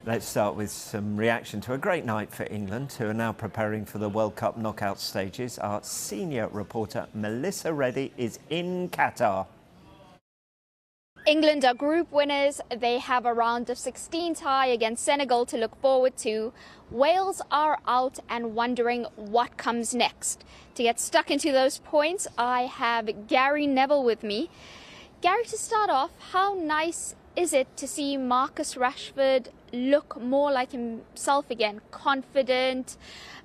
Let's start with some reaction to a great night for England, who are now preparing for the World Cup knockout stages. Our senior reporter Melissa Reddy is in Qatar. England are group winners. They have a round of 16 tie against Senegal to look forward to. Wales are out and wondering what comes next. To get stuck into those points, I have Gary Neville with me. Gary, to start off, how nice is it to see Marcus Rashford look more like himself again, confident,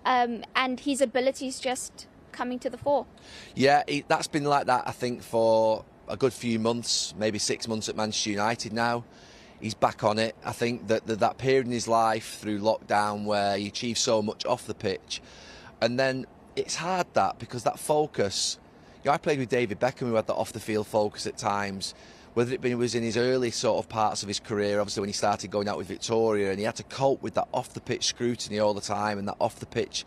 and his abilities just coming to the fore? Yeah, that's been like that, I think, for a good few months, maybe 6 months at Manchester United now. He's back on it. I think that period in his life through lockdown where he achieved so much off the pitch, and then it's hard because that focus, I played with David Beckham, who had that off the field focus at times, whether it was in his early sort of parts of his career, obviously when he started going out with Victoria, and he had to cope with that off the pitch scrutiny all the time and that off the pitch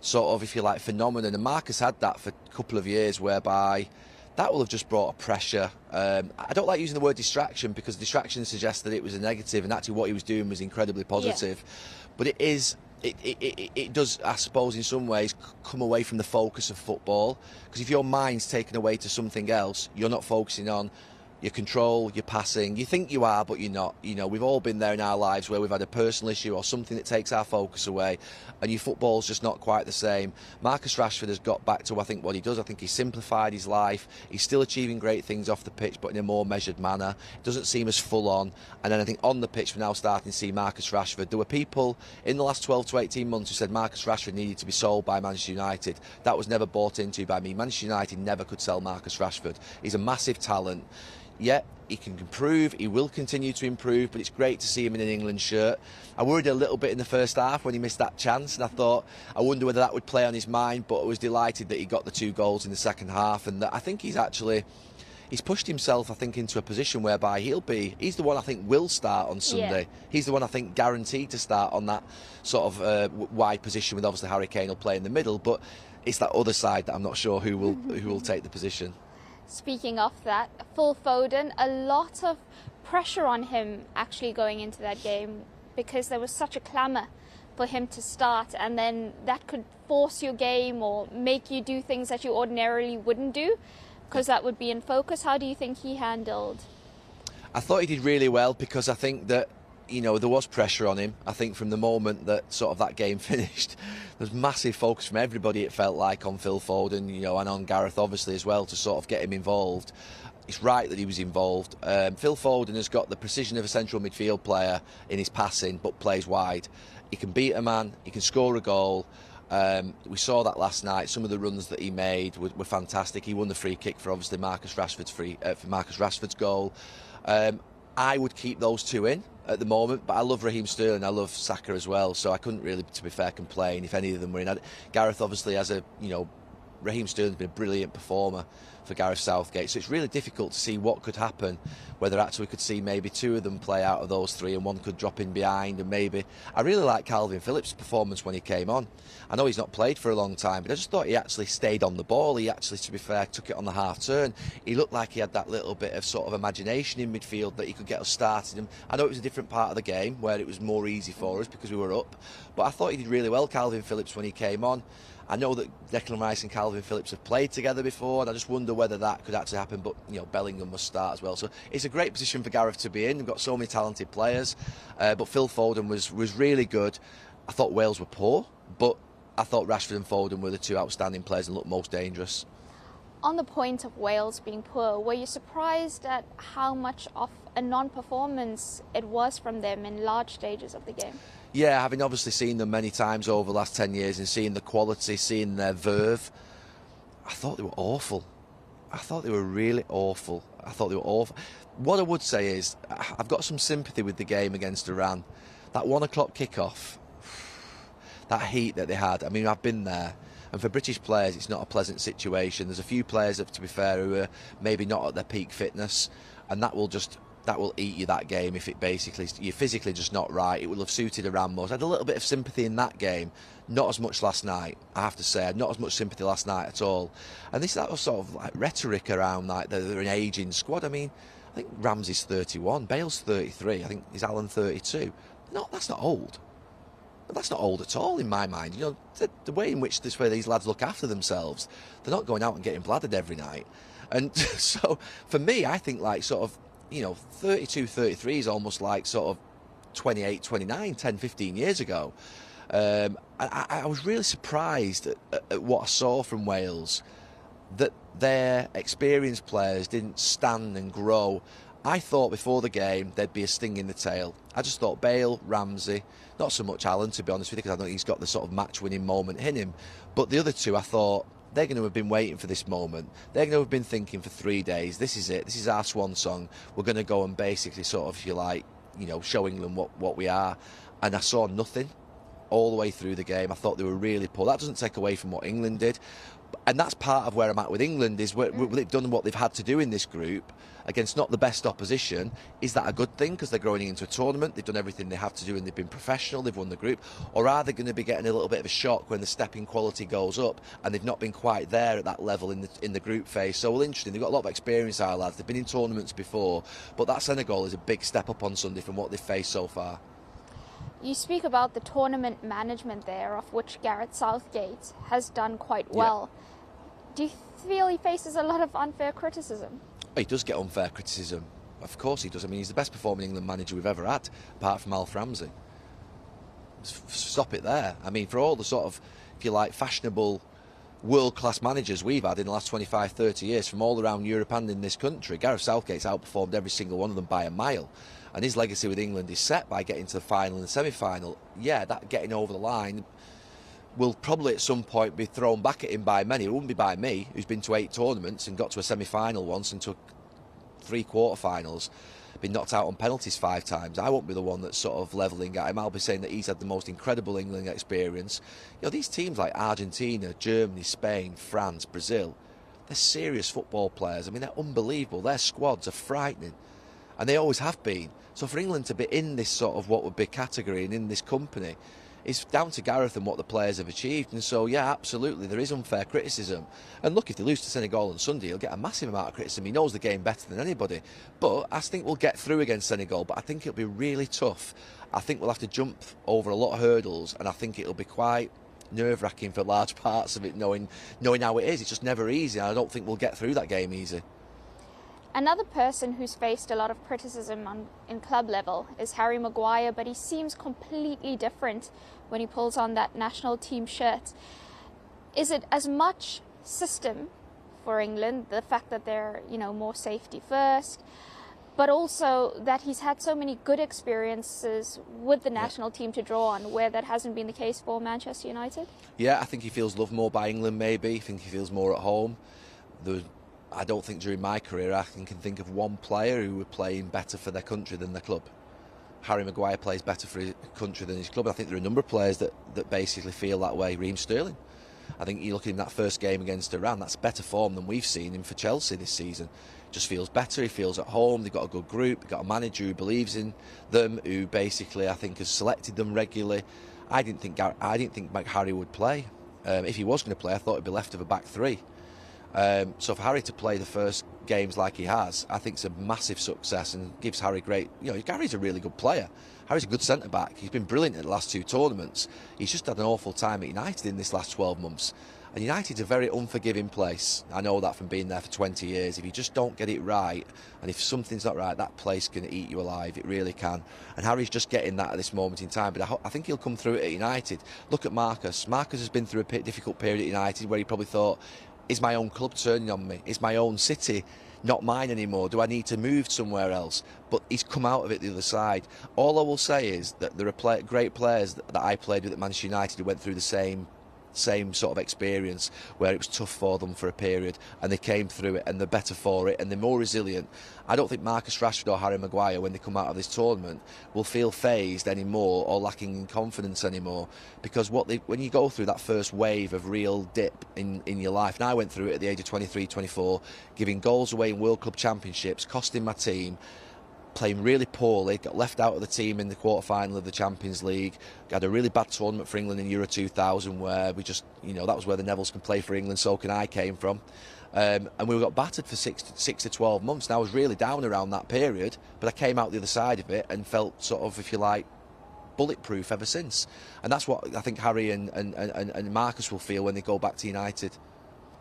sort of, if you like, phenomenon. And Marcus had that for a couple of years, whereby that will have just brought a pressure. I don't like using the word distraction, because distraction suggests that it was a negative, and actually what he was doing was incredibly positive. Yeah. But it does, I suppose, in some ways come away from the focus of football, because if your mind's taken away to something else, you're not focusing on your control, your passing. You think you are, but you're not. You know, we've all been there in our lives where we've had a personal issue or something that takes our focus away, and your football's just not quite the same. Marcus Rashford has got back to, I think, what he does. I think he's simplified his life. He's still achieving great things off the pitch, but in a more measured manner. It doesn't seem as full on. And then I think on the pitch, we're now starting to see Marcus Rashford. There were people in the last 12 to 18 months who said Marcus Rashford needed to be sold by Manchester United. That was never bought into by me. Manchester United never could sell Marcus Rashford. He's a massive talent. Yeah, he can improve, he will continue to improve, but it's great to see him in an England shirt. I worried a little bit in the first half when he missed that chance, and I thought, I wonder whether that would play on his mind, but I was delighted that he got the 2 goals in the second half, and that I think he's pushed himself, I think, into a position whereby he's the one I think will start on Sunday. Yeah. He's the one I think guaranteed to start on that sort of wide position, with obviously Harry Kane will play in the middle, but it's that other side that I'm not sure who will take the position. Speaking of that, Phil Foden, a lot of pressure on him actually going into that game, because there was such a clamour for him to start, and then that could force your game or make you do things that you ordinarily wouldn't do, because that would be in focus. How do you think he handled? I thought he did really well, because I think that, there was pressure on him. I think from the moment that sort of that game finished, there was massive focus from everybody, it felt like, on Phil Foden, and on Gareth obviously as well, to sort of get him involved. It's right that he was involved. Phil Foden has got the precision of a central midfield player in his passing, but plays wide. He can beat a man, he can score a goal. We saw that last night. Some of the runs that he made were fantastic. He won the free kick for obviously Marcus Rashford's goal. I would keep those 2 in at the moment, but I love Raheem Sterling, I love Saka as well, so I couldn't really, to be fair, complain if any of them were in. Gareth obviously has Raheem Sterling's been a brilliant performer for Gareth Southgate, so it's really difficult to see what could happen, whether actually we could see maybe 2 of them play out of those 3 and one could drop in behind, and maybe... I really like Calvin Phillips' performance when he came on. I know he's not played for a long time, but I just thought he actually stayed on the ball. He actually, to be fair, took it on the half turn. He looked like he had that little bit of sort of imagination in midfield that he could get us started. And I know it was a different part of the game where it was more easy for us because we were up, but I thought he did really well, Calvin Phillips, when he came on. I know that Declan Rice and Calvin Phillips have played together before, and I just wonder whether that could actually happen, but Bellingham must start as well. So it's a great position for Gareth to be in. We've got so many talented players, but Phil Foden was really good. I thought Wales were poor, but I thought Rashford and Foden were the 2 outstanding players and looked most dangerous. On the point of Wales being poor, were you surprised at how much of a non-performance it was from them in large stages of the game? Yeah, having obviously seen them many times over the last 10 years and seeing the quality, seeing their verve, I thought they were awful. I thought they were really awful. I thought they were awful. What I would say is, I've got some sympathy with the game against Iran. That 1 o'clock kickoff, that heat that they had, I mean, I've been there. And for British players, it's not a pleasant situation. There's a few players, to be fair, who are maybe not at their peak fitness, and that will eat you that game if it basically, you're physically just not right. It will have suited Iran most. I had a little bit of sympathy in that game, not as much last night, I have to say. I had not as much sympathy last night at all. And that was sort of like rhetoric around like they're an ageing squad. I mean, I think Ramsey's 31, Bale's 33, I think is Alan 32. No, that's not old. That's not old at all in my mind. You know, the way in which these lads look after themselves, they're not going out and getting bladdered every night. And so for me, I think like sort of, you know, 32, 33 is almost like sort of 28, 29, 10, 15 years ago. I was really surprised at what I saw from Wales, that their experienced players didn't stand and grow. I thought before the game there'd be a sting in the tail. I just thought Bale, Ramsey, not so much Allen, to be honest with you, because I don't think he's got the sort of match-winning moment in him. But the other two, I thought, they're going to have been waiting for this moment. They're going to have been thinking for 3 days, this is it, this is our swan song. We're going to go and basically sort of, if you like, you know, show England what we are. And I saw nothing all the way through the game. I thought they were really poor. That doesn't take away from what England did. And that's part of where I'm at with England, is they've done what they've had to do in this group against not the best opposition. Is that a good thing because they're growing into a tournament? They've done everything they have to do and they've been professional, they've won the group. Or are they going to be getting a little bit of a shock when the stepping quality goes up and they've not been quite there at that level in the group phase? So, well, interesting. They've got a lot of experience, our lads. They've been in tournaments before, but that Senegal is a big step up on Sunday from what they've faced so far. You speak about the tournament management there, of which Gareth Southgate has done quite well. Yeah. Do you feel he faces a lot of unfair criticism? He does get unfair criticism. Of course he does. I mean, he's the best performing England manager we've ever had, apart from Alf Ramsey. Stop it there. I mean, for all the sort of, if you like, fashionable world-class managers we've had in the last 25, 30 years from all around Europe and in this country, Gareth Southgate's outperformed every single one of them by a mile. And his legacy with England is set by getting to the final and the semi-final. Yeah, that getting over the line will probably at some point be thrown back at him by many. It wouldn't be by me, who's been to 8 tournaments and got to a semi-final once and took 3 quarter-finals, been knocked out on penalties 5 times. I won't be the one that's sort of levelling at him. I'll be saying that he's had the most incredible England experience. You know, these teams like Argentina, Germany, Spain, France, Brazil, they're serious football players. I mean, they're unbelievable. Their squads are frightening, and they always have been. So for England to be in this sort of what would be category and in this company, it's down to Gareth and what the players have achieved. And so, yeah, absolutely, there is unfair criticism. And look, if they lose to Senegal on Sunday, he'll get a massive amount of criticism. He knows the game better than anybody. But I think we'll get through against Senegal, but I think it'll be really tough. I think we'll have to jump over a lot of hurdles, and I think it'll be quite nerve-wracking for large parts of it, knowing how it is. It's just never easy, and I don't think we'll get through that game easy. Another person who's faced a lot of criticism in club level is Harry Maguire, but he seems completely different when he pulls on that national team shirt. Is it as much system for England, the fact that they're, more safety first, but also that he's had so many good experiences with the national team to draw on, where that hasn't been the case for Manchester United? Yeah, I think he feels loved more by England, maybe. I think he feels more at home. I don't think during my career I can think of one player who were playing better for their country than their club. Harry Maguire plays better for his country than his club. I think there are a number of players that basically feel that way. Raheem Sterling. I think you look at him that first game against Iran, that's better form than we've seen him for Chelsea this season. Just feels better, he feels at home, they've got a good group, they've got a manager who believes in them, who basically I think has selected them regularly. I didn't think Harry would play. If he was going to play, I thought he'd be left of a back 3. So for Harry to play the first games like he has, I think it's a massive success and gives Harry great. Harry's a really good player. Harry's a good centre-back. He's been brilliant in the last 2 tournaments. He's just had an awful time at United in this last 12 months. And United's a very unforgiving place. I know that from being there for 20 years. If you just don't get it right, and if something's not right, that place can eat you alive. It really can. And Harry's just getting that at this moment in time. But I think he'll come through it at United. Look at Marcus. Marcus has been through a difficult period at United where he probably thought, is my own club turning on me? Is my own city not mine anymore? Do I need to move somewhere else? But he's come out of it the other side. All I will say is that there are great players that I played with at Manchester United who went through the same sort of experience where it was tough for them for a period and they came through it and they're better for it and they're more resilient. I don't think Marcus Rashford or Harry Maguire, when they come out of this tournament, will feel phased anymore or lacking in confidence anymore, because when you go through that first wave of real dip in your life, and I went through it at the age of 23, 24, giving goals away in World Club Championships, costing my team, playing really poorly, got left out of the team in the quarter-final of the Champions League, had a really bad tournament for England in Euro 2000 where we just, that was where the Nevilles can play for England, so can I came from. And we got battered for 6 to 12 months. And I was really down around that period, but I came out the other side of it and felt sort of, if you like, bulletproof ever since. And that's what I think Harry and Marcus will feel when they go back to United.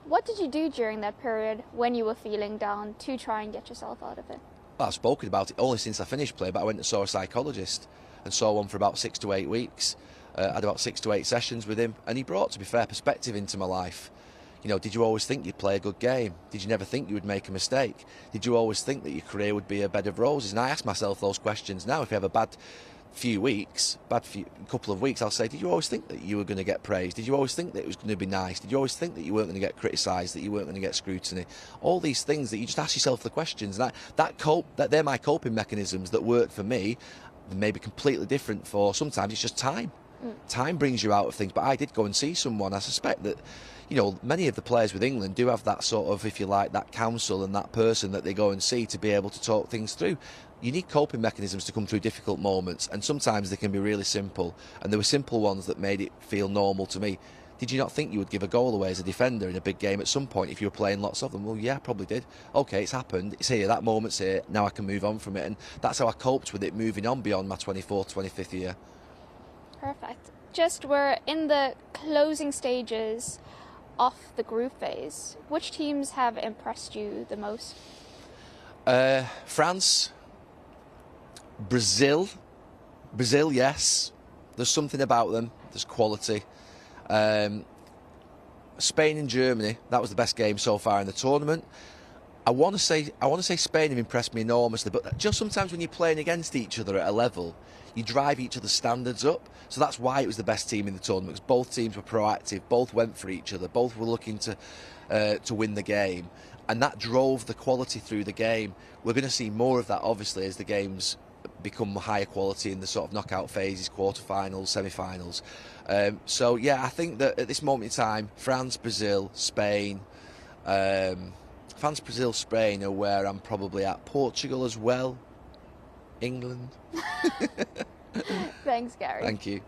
What did you do during that period when you were feeling down to try and get yourself out of it? Well, I've spoken about it only since I finished play, but I went and saw a psychologist and saw one for about 6 to 8 weeks. I had about 6 to 8 sessions with him, and he brought, to be fair, perspective into my life. You know, did you always think you'd play a good game? Did you never think you would make a mistake? Did you always think that your career would be a bed of roses? And I ask myself those questions now. If you have a bad couple of weeks, I'll say, did you always think that you were going to get praised? Did you always think that it was going to be nice? Did you always think that you weren't going to get criticised, that you weren't going to get scrutiny? All these things that you just ask yourself the questions. And that they're my coping mechanisms that work for me. They may be completely different for, sometimes it's just time. Time brings you out of things. But I did go and see someone. I suspect that, you know, many of the players with England do have that sort of, if you like, that counsel and that person that they go and see to be able to talk things through. You need coping mechanisms to come through difficult moments, and sometimes they can be really simple. And there were simple ones that made it feel normal to me. Did you not think you would give a goal away as a defender in a big game at some point if you were playing lots of them? Well, yeah, I probably did. OK, it's happened. It's here. That moment's here. Now I can move on from it. And that's how I coped with it, moving on beyond my 24th, 25th year. Perfect. Just we're in the closing stages of the group phase. Which teams have impressed you the most? France, Brazil, yes. There's something about them. There's quality. Spain and Germany. That was the best game so far in the tournament. I want to say Spain have impressed me enormously, but just sometimes when you're playing against each other at a level, you drive each other's standards up. So that's why it was the best team in the tournament, because both teams were proactive, both went for each other, both were looking to win the game, and that drove the quality through the game. We're going to see more of that, obviously, as the games become higher quality in the sort of knockout phases, quarterfinals, semi-finals. So yeah, I think that at this moment in time, France, Brazil, Spain. France, Brazil, Spain are where I'm probably at. Portugal as well. England. Thanks, Gary. Thank you.